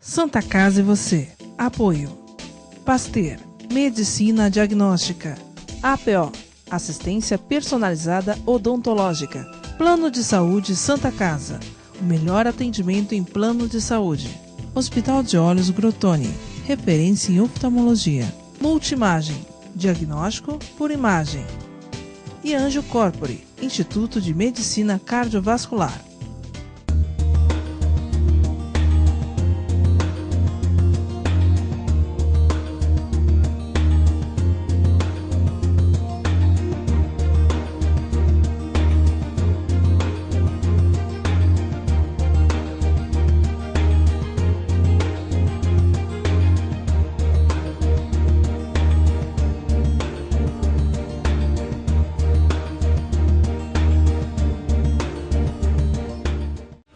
Santa Casa e você. Apoio. Pasteur, Medicina Diagnóstica. APO, Assistência Personalizada Odontológica. Plano de Saúde Santa Casa. O melhor atendimento em plano de saúde. Hospital de Olhos Grotoni. Referência em oftalmologia. Multimagem. Diagnóstico por imagem. E Anjo Corpore, Instituto de Medicina Cardiovascular.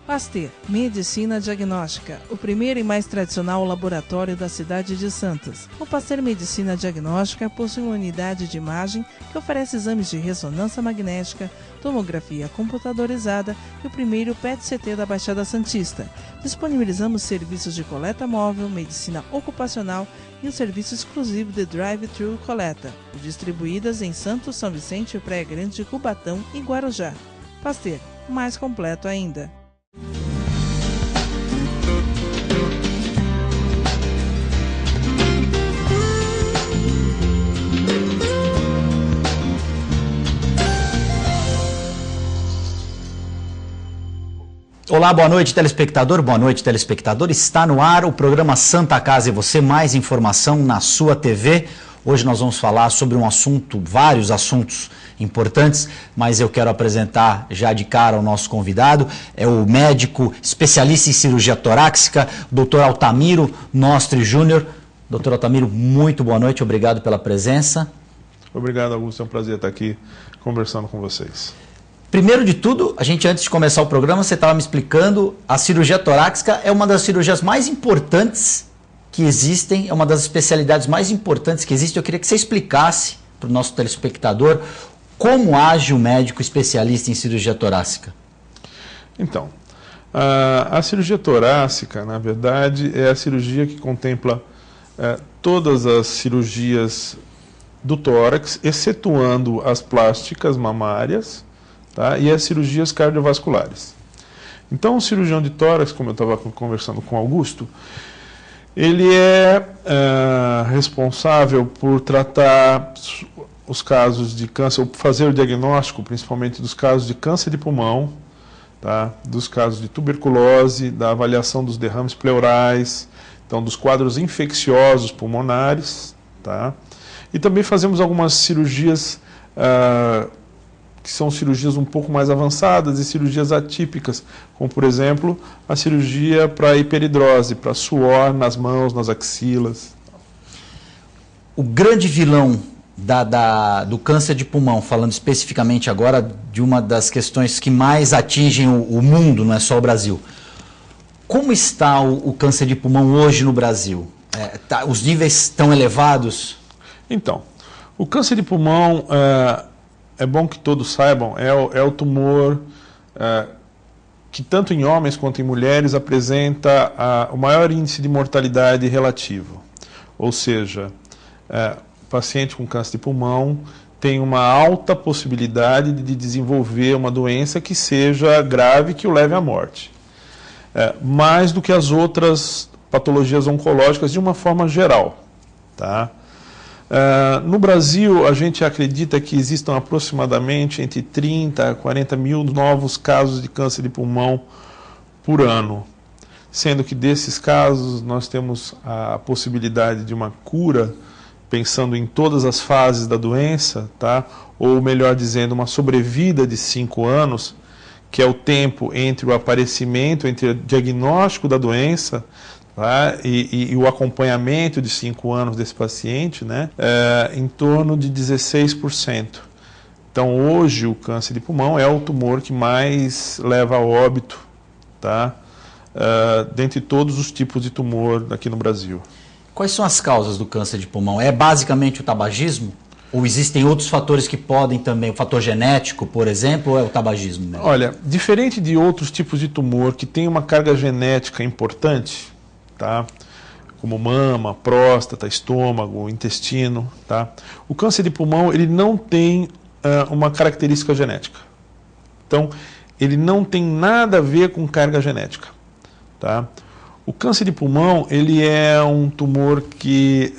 Pasteur, Medicina Diagnóstica, o primeiro e mais tradicional laboratório da cidade de Santos. O Pasteur Medicina Diagnóstica possui uma unidade de imagem que oferece exames de ressonância magnética, tomografia computadorizada e o primeiro PET-CT da Baixada Santista. Disponibilizamos serviços de coleta móvel, medicina ocupacional e um serviço exclusivo de drive-thru coleta, distribuídas em Santos, São Vicente, Praia Grande, Cubatão e Guarujá. Pasteur, mais completo ainda. Olá, boa noite, telespectador. Boa noite, telespectador. Está no ar o programa Santa Casa e você, mais informação na sua TV. Hoje nós vamos falar sobre um assunto, vários assuntos importantes, mas eu quero apresentar já de cara o nosso convidado. É o médico especialista em cirurgia torácica, Dr. Altamiro Nostri Júnior. Dr. Altamiro, muito boa noite, obrigado pela presença. Obrigado, Augusto, é um prazer estar aqui conversando com vocês. Primeiro de tudo, antes de começar o programa, você estava me explicando, a cirurgia torácica é uma das cirurgias mais importantes que existem, é uma das especialidades mais importantes que existem. Eu queria que você explicasse para o nosso telespectador como age o médico especialista em cirurgia torácica. Então, a cirurgia torácica, na verdade, é a cirurgia que contempla todas as cirurgias do tórax, excetuando as plásticas mamárias, tá? E as cirurgias cardiovasculares. Então, o cirurgião de tórax, como eu estava conversando com o Augusto, ele é responsável por tratar os casos de câncer, ou fazer o diagnóstico, principalmente dos casos de câncer de pulmão, tá? Dos casos de tuberculose, da avaliação dos derrames pleurais, então dos quadros infecciosos pulmonares, tá? E também fazemos algumas cirurgias que são cirurgias um pouco mais avançadas e cirurgias atípicas, como por exemplo a cirurgia para hiperidrose, para suor nas mãos, nas axilas. O grande vilão do câncer de pulmão, falando especificamente agora de uma das questões que mais atingem o mundo, não é só o Brasil. Como está o câncer de pulmão hoje no Brasil? Os níveis estão elevados? Então, o câncer de pulmão, é bom que todos saibam, é o tumor que tanto em homens quanto em mulheres apresenta o maior índice de mortalidade relativo. Ou seja, o paciente com câncer de pulmão tem uma alta possibilidade de desenvolver uma doença que seja grave, que o leve à morte. Mais do que as outras patologias oncológicas de uma forma geral, tá? No Brasil, a gente acredita que existam aproximadamente entre 30 a 40 mil novos casos de câncer de pulmão por ano, sendo que desses casos nós temos a possibilidade de uma cura, pensando em todas as fases da doença, tá? Ou melhor dizendo, uma sobrevida de 5 anos, que é o tempo entre o aparecimento, entre o diagnóstico da doença, tá? E o acompanhamento de 5 anos desse paciente, né? Em torno de 16%. Então, hoje, o câncer de pulmão é o tumor que mais leva a óbito, tá? Dentre todos os tipos de tumor aqui no Brasil. Quais são as causas do câncer de pulmão? É basicamente o tabagismo? Ou existem outros fatores que podem também, o fator genético, por exemplo, ou é o tabagismo mesmo? Olha, diferente de outros tipos de tumor que tem uma carga genética importante, tá? Como mama, próstata, estômago, intestino, tá? O câncer de pulmão, ele não tem uma característica genética. Então, ele não tem nada a ver com carga genética, tá? O câncer de pulmão, ele é um tumor que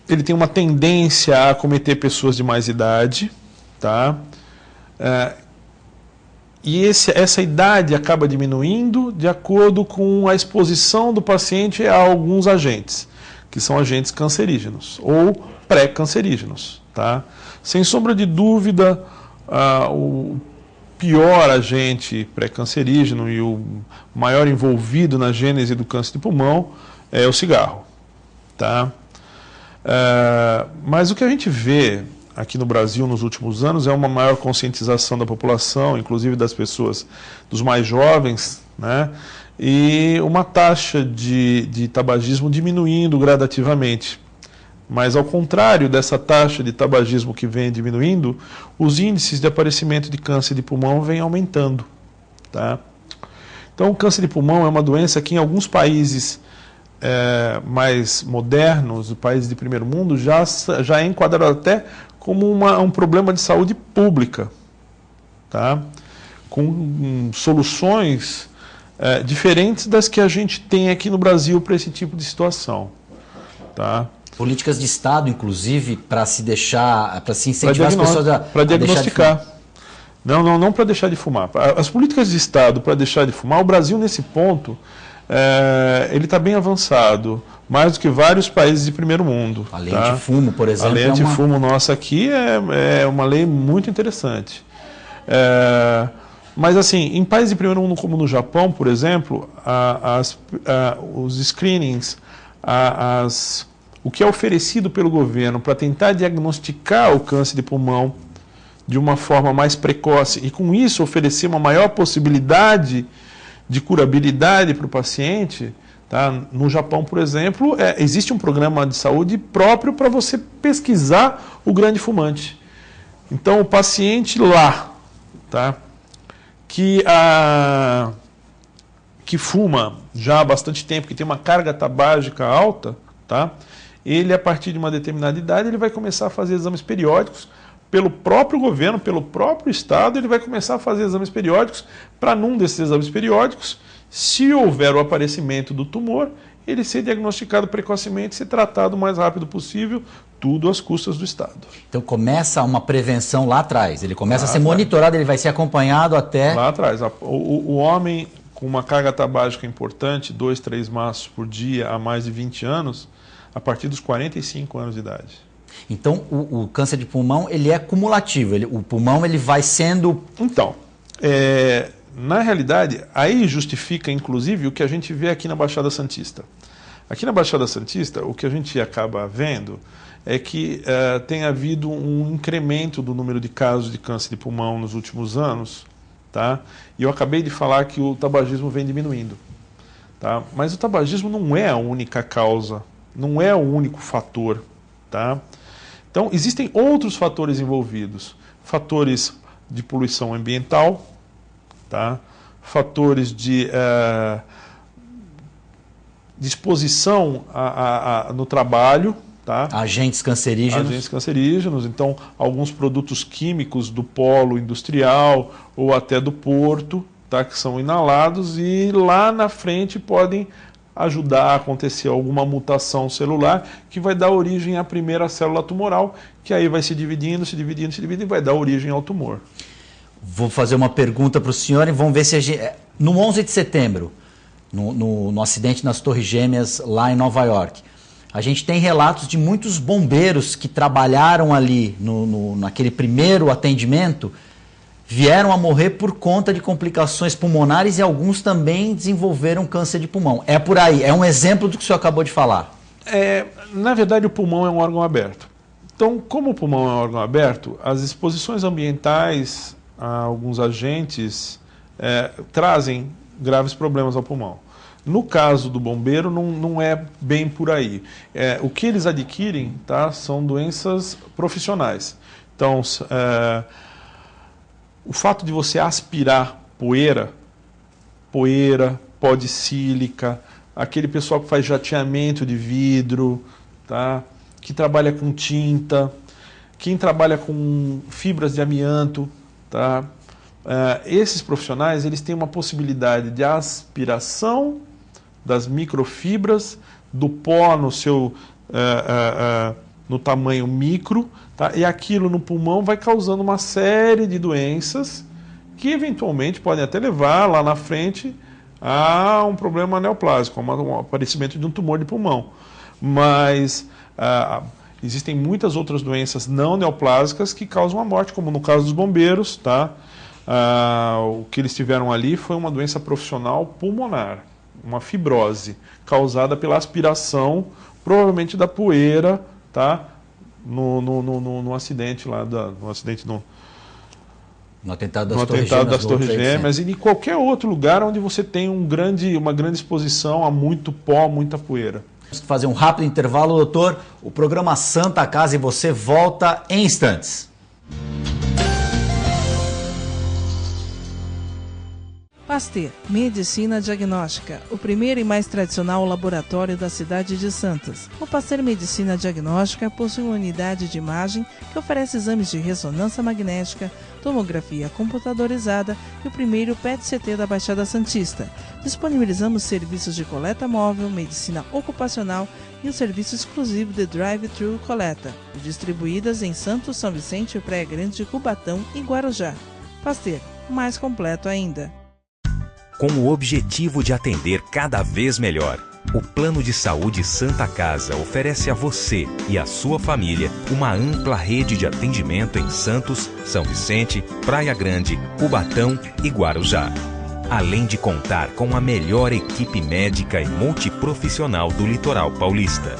ele tem uma tendência a acometer pessoas de mais idade, tá? E essa idade acaba diminuindo de acordo com a exposição do paciente a alguns agentes, que são agentes cancerígenos ou pré-cancerígenos, tá? Sem sombra de dúvida, o pior agente pré-cancerígeno e o maior envolvido na gênese do câncer de pulmão é o cigarro, tá? Mas o que a gente vê aqui no Brasil nos últimos anos é uma maior conscientização da população, inclusive das pessoas, dos mais jovens, né? E uma taxa de tabagismo diminuindo gradativamente. Mas ao contrário dessa taxa de tabagismo que vem diminuindo, os índices de aparecimento de câncer de pulmão vêm aumentando, tá? Então o câncer de pulmão é uma doença que em alguns países mais modernos, países de primeiro mundo, já é enquadrado até como um problema de saúde pública, tá? Com soluções diferentes das que a gente tem aqui no Brasil para esse tipo de situação, tá? Políticas de Estado, inclusive, para se incentivar as pessoas para diagnosticar. Não para deixar de fumar. As políticas de Estado para deixar de fumar, o Brasil nesse ponto, ele está bem avançado, mais do que vários países de primeiro mundo. A lei antifumo, por exemplo. A lei antifumo nossa aqui é uma lei muito interessante. Mas assim, em países de primeiro mundo como no Japão, por exemplo, os screenings, o que é oferecido pelo governo para tentar diagnosticar o câncer de pulmão de uma forma mais precoce e com isso oferecer uma maior possibilidade de curabilidade para o paciente, tá? No Japão, por exemplo, existe um programa de saúde próprio para você pesquisar o grande fumante. Então, o paciente lá, tá? Que fuma já há bastante tempo, que tem uma carga tabágica alta, tá? Ele, a partir de uma determinada idade, ele vai começar a fazer exames periódicos pelo próprio governo, pelo próprio Estado, ele vai começar a fazer exames periódicos para, num desses exames periódicos, se houver o aparecimento do tumor, ele ser diagnosticado precocemente, ser tratado o mais rápido possível, tudo às custas do Estado. Então começa uma prevenção lá atrás, ele começa a ser monitorado, ele vai ser acompanhado até... Lá atrás. O homem com uma carga tabágica importante, 2, 3 maços por dia há mais de 20 anos, a partir dos 45 anos de idade. Então, o câncer de pulmão, ele é cumulativo, o pulmão ele vai sendo... Então, na realidade, aí justifica, inclusive, o que a gente vê aqui na Baixada Santista. Aqui na Baixada Santista, o que a gente acaba vendo é que tem havido um incremento do número de casos de câncer de pulmão nos últimos anos, tá? E eu acabei de falar que o tabagismo vem diminuindo, tá? Mas o tabagismo não é a única causa, não é o único fator, tá? Então, existem outros fatores envolvidos, fatores de poluição ambiental, tá? Fatores de exposição no trabalho, tá? Agentes cancerígenos. Agentes cancerígenos, então alguns produtos químicos do polo industrial ou até do porto, tá? Que são inalados e lá na frente podem ajudar a acontecer alguma mutação celular que vai dar origem à primeira célula tumoral, que aí vai se dividindo e vai dar origem ao tumor. Vou fazer uma pergunta para o senhor e vamos ver se a gente... No 11 de setembro, no acidente nas Torres Gêmeas lá em Nova York, a gente tem relatos de muitos bombeiros que trabalharam ali naquele primeiro atendimento, vieram a morrer por conta de complicações pulmonares e alguns também desenvolveram câncer de pulmão. É por aí, é um exemplo do que o senhor acabou de falar. Na verdade, o pulmão é um órgão aberto. Então, como o pulmão é um órgão aberto, as exposições ambientais a alguns agentes trazem graves problemas ao pulmão. No caso do bombeiro, não é bem por aí. O que eles adquirem, tá, são doenças profissionais. Então, o fato de você aspirar poeira, pó de sílica, aquele pessoal que faz jateamento de vidro, tá? Que trabalha com tinta, quem trabalha com fibras de amianto, tá? Esses profissionais, eles têm uma possibilidade de aspiração das microfibras, do pó no seu no tamanho micro, tá? E aquilo no pulmão vai causando uma série de doenças que eventualmente podem até levar lá na frente a um problema neoplásico, um aparecimento de um tumor de pulmão. Mas existem muitas outras doenças não neoplásicas que causam a morte, como no caso dos bombeiros, tá? O que eles tiveram ali foi uma doença profissional pulmonar, uma fibrose, causada pela aspiração, provavelmente da poeira, tá? No acidente lá, no atentado das Torres Gêmeas e em qualquer outro lugar onde você tem uma grande exposição a muito pó, muita poeira. Vamos fazer um rápido intervalo, doutor. O programa Santa Casa e você volta em instantes. Pasteur, Medicina Diagnóstica, o primeiro e mais tradicional laboratório da cidade de Santos. O Pasteur Medicina Diagnóstica possui uma unidade de imagem que oferece exames de ressonância magnética, tomografia computadorizada e o primeiro PET-CT da Baixada Santista. Disponibilizamos serviços de coleta móvel, medicina ocupacional e um serviço exclusivo de drive-thru coleta, distribuídas em Santos, São Vicente, Praia Grande, Cubatão e Guarujá. Pasteur, mais completo ainda. Com o objetivo de atender cada vez melhor, o Plano de Saúde Santa Casa oferece a você e a sua família uma ampla rede de atendimento em Santos, São Vicente, Praia Grande, Cubatão e Guarujá. Além de contar com a melhor equipe médica e multiprofissional do litoral paulista.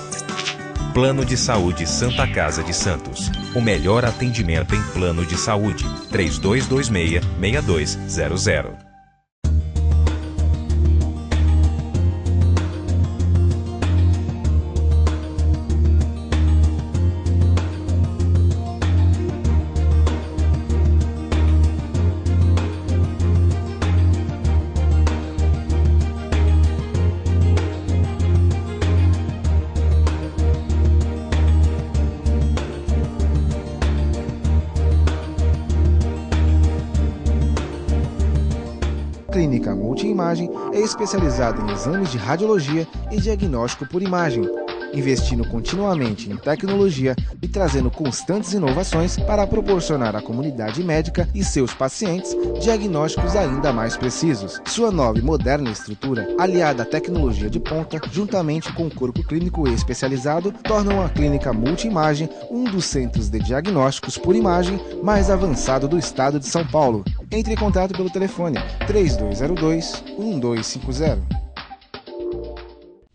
Plano de Saúde Santa Casa de Santos. O melhor atendimento em plano de saúde. 3226-6200. Clínica Multiimagem é especializada em exames de radiologia e diagnóstico por imagem, investindo continuamente em tecnologia e trazendo constantes inovações para proporcionar à comunidade médica e seus pacientes diagnósticos ainda mais precisos. Sua nova e moderna estrutura, aliada à tecnologia de ponta, juntamente com o corpo clínico especializado, tornam a Clínica Multiimagem um dos centros de diagnósticos por imagem mais avançado do estado de São Paulo. Entre em contato pelo telefone 3202-1250.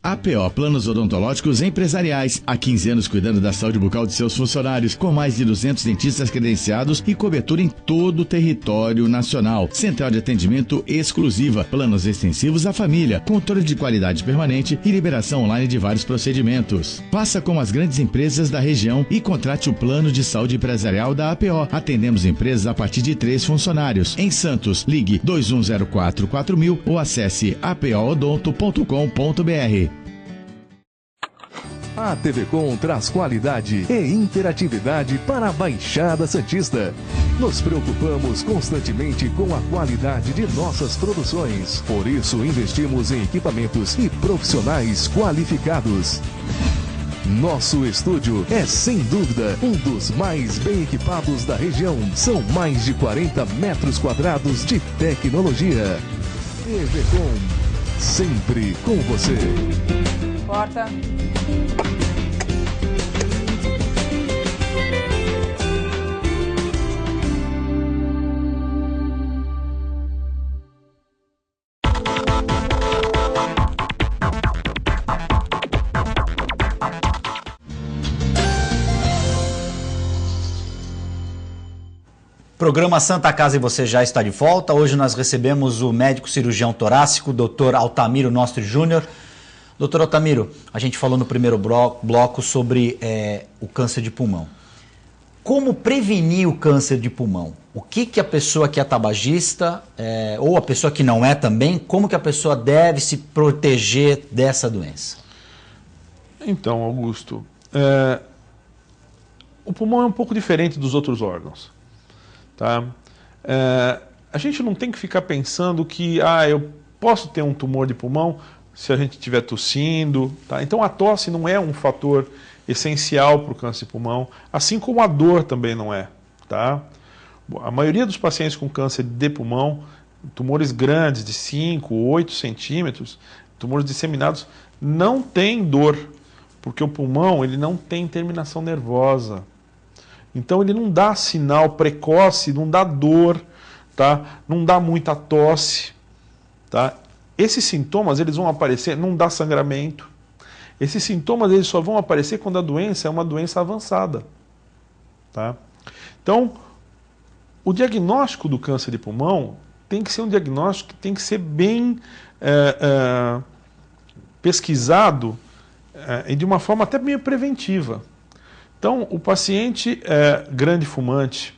APO Planos Odontológicos Empresariais. Há 15 anos cuidando da saúde bucal de seus funcionários, com mais de 200 dentistas credenciados e cobertura em todo o território nacional. Central de atendimento exclusiva, planos extensivos à família, controle de qualidade permanente e liberação online de vários procedimentos. Faça como as grandes empresas da região e contrate o plano de saúde empresarial da APO. Atendemos empresas a partir de 3 funcionários. Em Santos, ligue 2104-4000 ou acesse apoodonto.com.br. A TV Com traz qualidade e interatividade para a Baixada Santista. Nos preocupamos constantemente com a qualidade de nossas produções. Por isso, investimos em equipamentos e profissionais qualificados. Nosso estúdio é, sem dúvida, um dos mais bem equipados da região. São mais de 40 metros quadrados de tecnologia. TV Com, sempre com você. Porta. Programa Santa Casa e você já está de volta. Hoje nós recebemos o médico cirurgião torácico, Dr. Altamiro Nostri Júnior. Dr. Altamiro, a gente falou no primeiro bloco sobre o câncer de pulmão. Como prevenir o câncer de pulmão? O que a pessoa que é tabagista, ou a pessoa que não é também, como que a pessoa deve se proteger dessa doença? Então, Augusto, o pulmão é um pouco diferente dos outros órgãos. Tá? A gente não tem que ficar pensando que eu posso ter um tumor de pulmão se a gente estiver tossindo. Tá? Então, a tosse não é um fator essencial para o câncer de pulmão, assim como a dor também não é. Tá? A maioria dos pacientes com câncer de pulmão, tumores grandes de 5, 8 centímetros, tumores disseminados, não tem dor, porque o pulmão ele não tem terminação nervosa. Então ele não dá sinal precoce, não dá dor, tá? Não dá muita tosse. Tá? Esses sintomas eles vão aparecer, não dá sangramento. Esses sintomas eles só vão aparecer quando a doença é uma doença avançada. Tá? Então, o diagnóstico do câncer de pulmão tem que ser um diagnóstico que tem que ser bem pesquisado e de uma forma até meio preventiva. Então, o paciente grande fumante,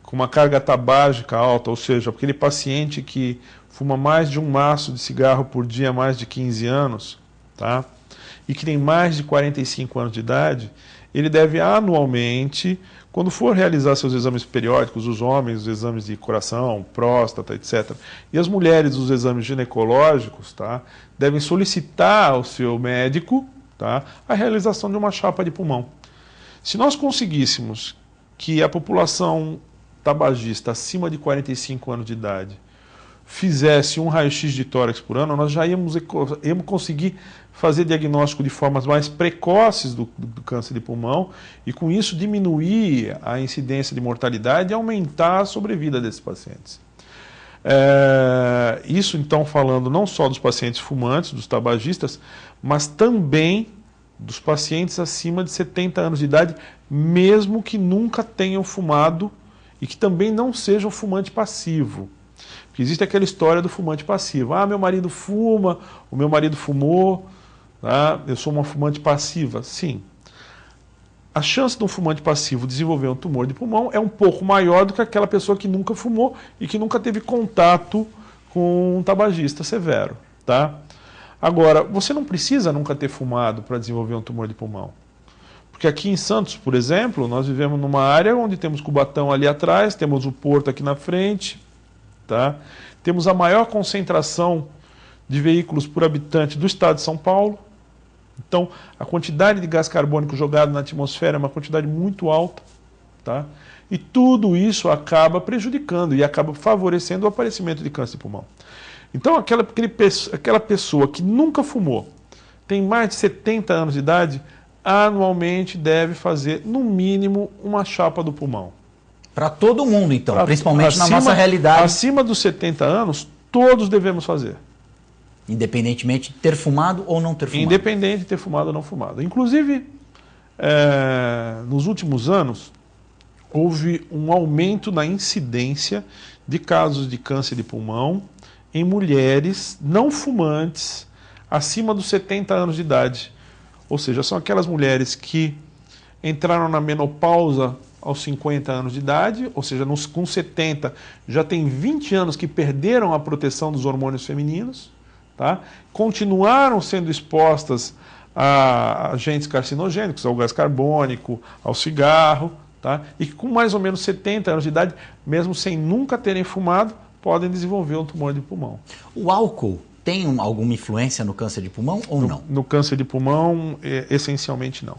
com uma carga tabágica alta, ou seja, aquele paciente que fuma mais de um maço de cigarro por dia há mais de 15 anos, tá? E que tem mais de 45 anos de idade, ele deve anualmente, quando for realizar seus exames periódicos, os homens, os exames de coração, próstata, etc., e as mulheres, os exames ginecológicos, tá, devem solicitar ao seu médico, tá, a realização de uma chapa de pulmão. Se nós conseguíssemos que a população tabagista acima de 45 anos de idade fizesse um raio-x de tórax por ano, nós já íamos conseguir fazer diagnóstico de formas mais precoces do câncer de pulmão e, com isso, diminuir a incidência de mortalidade e aumentar a sobrevida desses pacientes. Isso, então, falando não só dos pacientes fumantes, dos tabagistas, mas também dos pacientes acima de 70 anos de idade, mesmo que nunca tenham fumado e que também não sejam fumante passivo. Porque existe aquela história do fumante passivo. Meu marido fuma, o meu marido fumou, tá? Eu sou uma fumante passiva. Sim. A chance de um fumante passivo desenvolver um tumor de pulmão é um pouco maior do que aquela pessoa que nunca fumou e que nunca teve contato com um tabagista severo. Tá? Agora, você não precisa nunca ter fumado para desenvolver um tumor de pulmão. Porque aqui em Santos, por exemplo, nós vivemos numa área onde temos Cubatão ali atrás, temos o Porto aqui na frente, tá? Temos a maior concentração de veículos por habitante do estado de São Paulo. Então, a quantidade de gás carbônico jogado na atmosfera é uma quantidade muito alta. Tá? E tudo isso acaba prejudicando e acaba favorecendo o aparecimento de câncer de pulmão. Então, aquela pessoa que nunca fumou, tem mais de 70 anos de idade, anualmente deve fazer, no mínimo, uma chapa do pulmão. Para todo mundo, então, principalmente na nossa realidade. Acima dos 70 anos, todos devemos fazer. Independentemente de ter fumado ou não ter fumado. Independente de ter fumado ou não fumado. Inclusive, nos últimos anos, houve um aumento na incidência de casos de câncer de pulmão em mulheres não fumantes acima dos 70 anos de idade. Ou seja, são aquelas mulheres que entraram na menopausa aos 50 anos de idade, ou seja, com 70 já tem 20 anos que perderam a proteção dos hormônios femininos, tá? Continuaram sendo expostas a agentes carcinogênicos, ao gás carbônico, ao cigarro, tá? E que com mais ou menos 70 anos de idade, mesmo sem nunca terem fumado, podem desenvolver um tumor de pulmão. O álcool tem alguma influência no câncer de pulmão ou não? No câncer de pulmão, essencialmente não.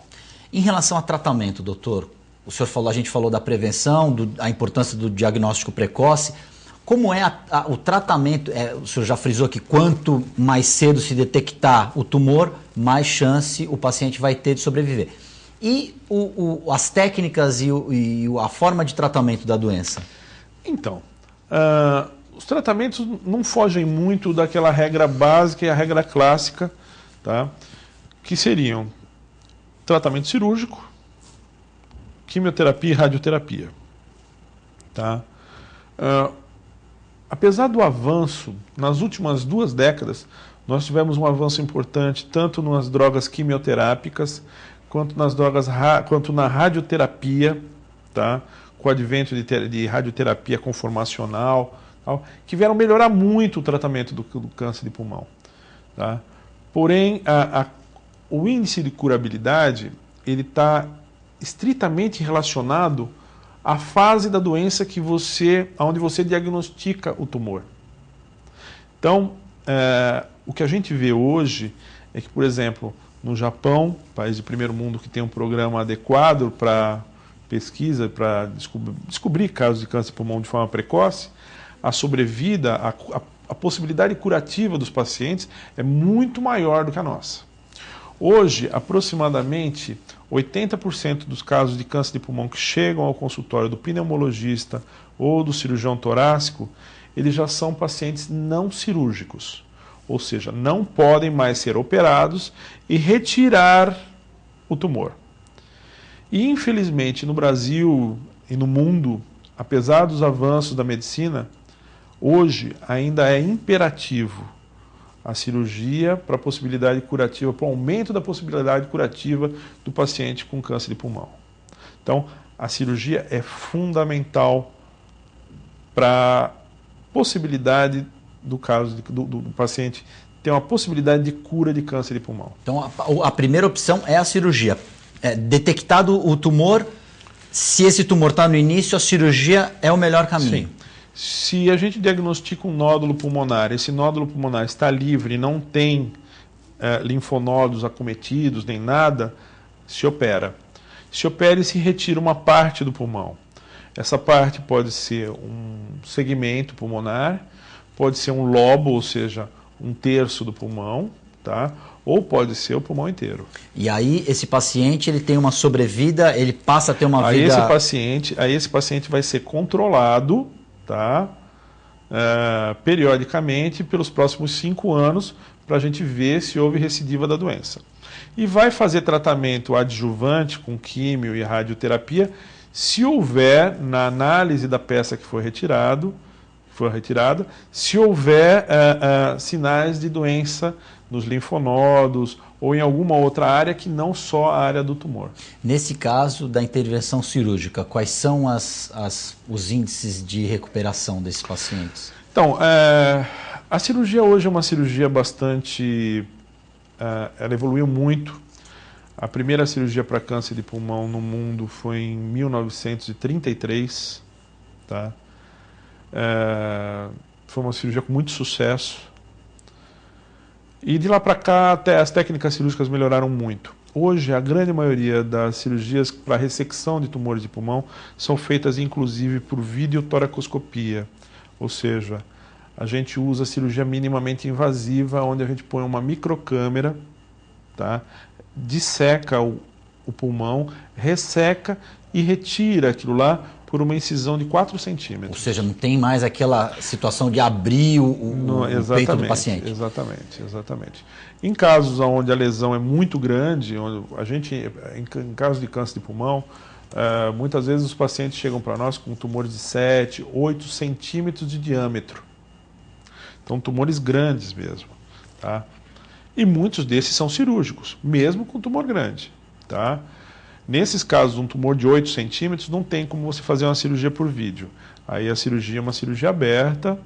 Em relação a tratamento, doutor, a gente falou da prevenção, a importância do diagnóstico precoce. Como é o tratamento? O senhor já frisou que quanto mais cedo se detectar o tumor, mais chance o paciente vai ter de sobreviver. E as técnicas e a forma de tratamento da doença? Então, os tratamentos não fogem muito daquela regra básica e a regra clássica, tá? Que seriam tratamento cirúrgico, quimioterapia e radioterapia. Tá? Apesar do avanço, nas últimas 2 décadas, nós tivemos um avanço importante tanto nas drogas quimioterápicas quanto na radioterapia, tá? Com o advento de radioterapia conformacional, tal, que vieram melhorar muito o tratamento do câncer de pulmão. Tá? Porém, o índice de curabilidade ele está estritamente relacionado à fase da doença onde você diagnostica o tumor. Então, o que a gente vê hoje é que, por exemplo, no Japão, país de primeiro mundo que tem um programa adequado para pesquisa, para descobrir casos de câncer de pulmão de forma precoce, a sobrevida, a possibilidade curativa dos pacientes é muito maior do que a nossa. Hoje, aproximadamente 80% dos casos de câncer de pulmão que chegam ao consultório do pneumologista ou do cirurgião torácico, eles já são pacientes não cirúrgicos, ou seja, não podem mais ser operados e retirar o tumor. E, infelizmente, no Brasil e no mundo, apesar dos avanços da medicina, hoje ainda é imperativo a cirurgia para a possibilidade curativa, para o aumento da possibilidade curativa do paciente com câncer de pulmão. Então, a cirurgia é fundamental para a possibilidade do caso do paciente ter uma possibilidade de cura de câncer de pulmão. Então, a primeira opção é a cirurgia. Detectado o tumor, se esse tumor está no início, a cirurgia é o melhor caminho. Sim. Se a gente diagnostica um nódulo pulmonar, esse nódulo pulmonar está livre, não tem linfonodos acometidos nem nada, se opera. Se opera e se retira uma parte do pulmão. Essa parte pode ser um segmento pulmonar, pode ser um lobo, ou seja, um terço do pulmão, tá? Ou pode ser o pulmão inteiro. E aí esse paciente ele tem uma sobrevida, ele passa a ter uma vida... Aí esse paciente vai ser controlado, tá? Periodicamente pelos próximos 5 anos para a gente ver se houve recidiva da doença. E vai fazer tratamento adjuvante com químio e radioterapia se houver, na análise da peça que foi retirada, se houver sinais de doença nos linfonodos ou em alguma outra área que não só a área do tumor. Nesse caso da intervenção cirúrgica, quais são os índices de recuperação desses pacientes? Então, a cirurgia hoje é uma cirurgia bastante... ela evoluiu muito. A primeira cirurgia para câncer de pulmão no mundo foi em 1933. Tá? Foi uma cirurgia com muito sucesso. E de lá para cá, até as técnicas cirúrgicas melhoraram muito. Hoje, a grande maioria das cirurgias para ressecção de tumores de pulmão são feitas, inclusive, por videotoracoscopia. Ou seja, a gente usa a cirurgia minimamente invasiva, onde a gente põe uma microcâmera, tá? Disseca o pulmão, resseca e retira aquilo lá por uma incisão de 4 centímetros. Ou seja, não tem mais aquela situação de abrir o peito do paciente. Exatamente. Em casos onde a lesão é muito grande, onde em casos de câncer de pulmão, muitas vezes os pacientes chegam para nós com tumores de 7, 8 centímetros de diâmetro. Então, tumores grandes mesmo. Tá? E muitos desses são cirúrgicos, mesmo com tumor grande. Tá? Nesses casos, um tumor de 8 centímetros, não tem como você fazer uma cirurgia por vídeo. Aí a cirurgia é uma cirurgia aberta,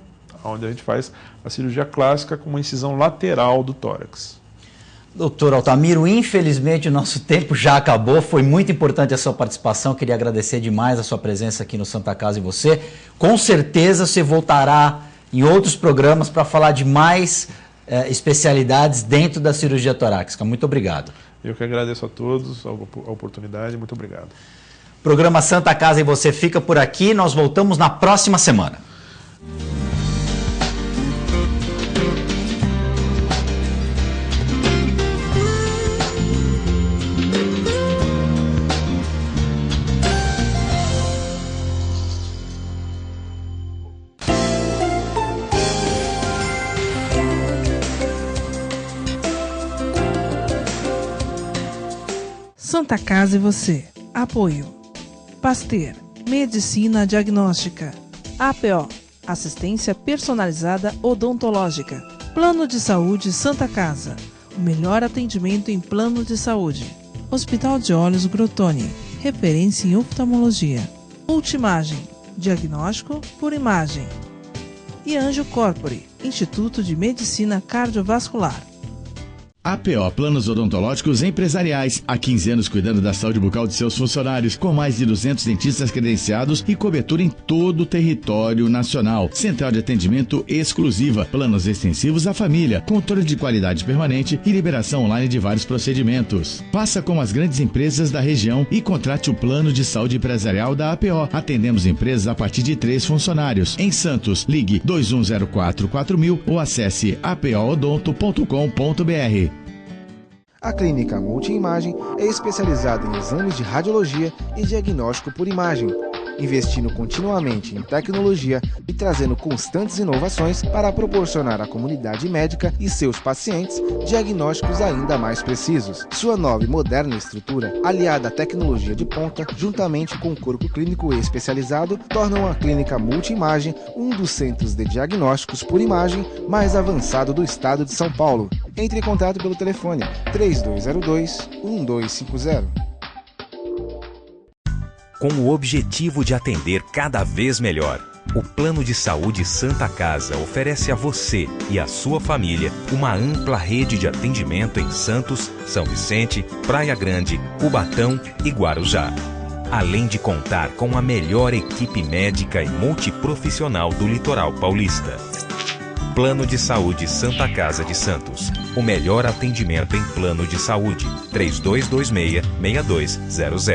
onde a gente faz a cirurgia clássica com uma incisão lateral do tórax. Doutor Altamiro, infelizmente o nosso tempo já acabou. Foi muito importante a sua participação. Queria agradecer demais a sua presença aqui no Santa Casa e você. Com certeza você voltará em outros programas para falar de mais especialidades dentro da cirurgia torácica. Muito obrigado. Eu que agradeço a todos a oportunidade. Muito obrigado. Programa Santa Casa e você fica por aqui. Nós voltamos na próxima semana. Santa Casa e você. Apoio. Pasteur, Medicina Diagnóstica. APO, Assistência Personalizada Odontológica. Plano de Saúde Santa Casa. O melhor atendimento em plano de saúde. Hospital de Olhos Grotoni. Referência em oftalmologia. Multimagem, diagnóstico por imagem. E Anjo Corpore, Instituto de Medicina Cardiovascular. APO Planos Odontológicos Empresariais. Há 15 anos cuidando da saúde bucal de seus funcionários, com mais de 200 dentistas credenciados e cobertura em todo o território nacional. Central de atendimento exclusiva, planos extensivos à família, controle de qualidade permanente e liberação online de vários procedimentos. Faça como as grandes empresas da região e contrate o plano de saúde empresarial da APO. Atendemos empresas a partir de 3 funcionários. Em Santos, ligue 2104-4000 ou acesse apoodonto.com.br. A Clínica Multiimagem é especializada em exames de radiologia e diagnóstico por imagem, investindo continuamente em tecnologia e trazendo constantes inovações para proporcionar à comunidade médica e seus pacientes diagnósticos ainda mais precisos. Sua nova e moderna estrutura, aliada à tecnologia de ponta, juntamente com o corpo clínico especializado, tornam a Clínica Multiimagem um dos centros de diagnósticos por imagem mais avançado do estado de São Paulo. Entre em contato pelo telefone 3202-1250. Com o objetivo de atender cada vez melhor, o Plano de Saúde Santa Casa oferece a você e a sua família uma ampla rede de atendimento em Santos, São Vicente, Praia Grande, Cubatão e Guarujá. Além de contar com a melhor equipe médica e multiprofissional do litoral paulista. Plano de Saúde Santa Casa de Santos. O melhor atendimento em plano de saúde. 3226-6200.